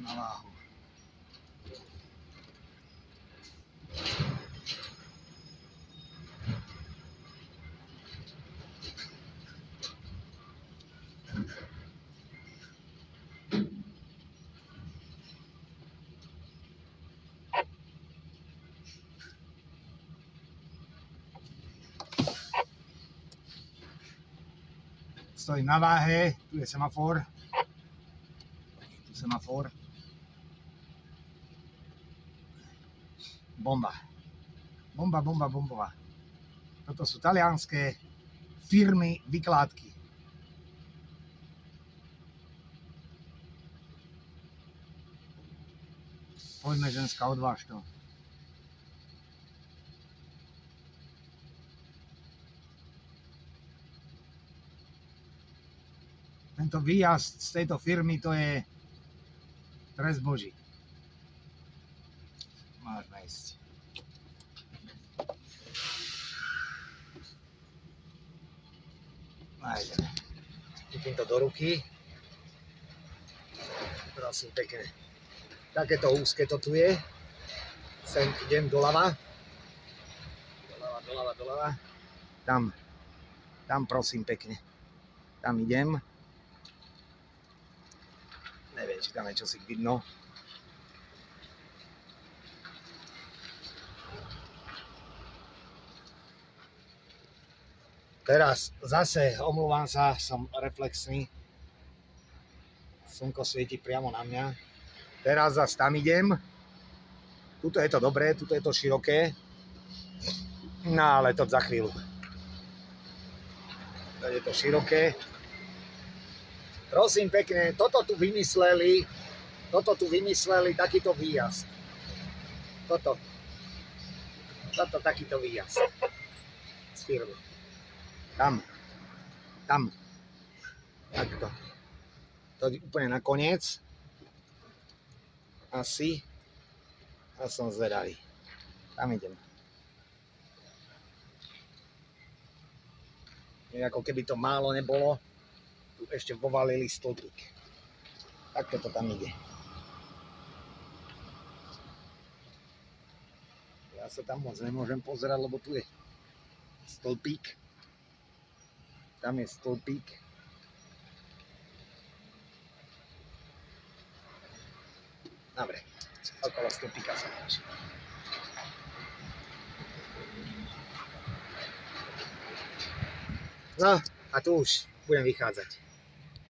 na váhu. Stojím na váhe, tu je semafor. Tu semafor. Bomba. Bomba, bomba, bombová. Toto sú talianské firmy vykládky. Poďme, ženská, odváž to. Tento výjazd z tejto firmy, to je trest Boží. Môžeme ísť. Nájdeme. Chytím to do ruky. Prosím, pekne. Takéto úzke to tu je. Sem idem doľava. Doľava. Tam prosím pekne. Tam idem. Neviem, či tam je čosi vidno. Teraz zase, omluvám sa, som reflexný. Slnko svieti priamo na mňa. Teraz zase tam idem. Tuto je to dobré, tuto je to široké. No ale to za chvíľu. Tady je to široké. Prosím pekne, toto tu vymysleli takýto výjazd. Toto takýto výjazd z firmy. Tam. Takto. To je úplne nakoniec. Asi. A som zvedavý. Tam idem. Ako keby to málo nebolo, tu ešte povalili stĺpik. Takto to tam ide. Ja sa tam moc nemôžem pozerať, lebo tu je stĺpik. Tam je stĺpik. Dobre, okolo stĺpika sa páči. No a tu už budem vychádzať.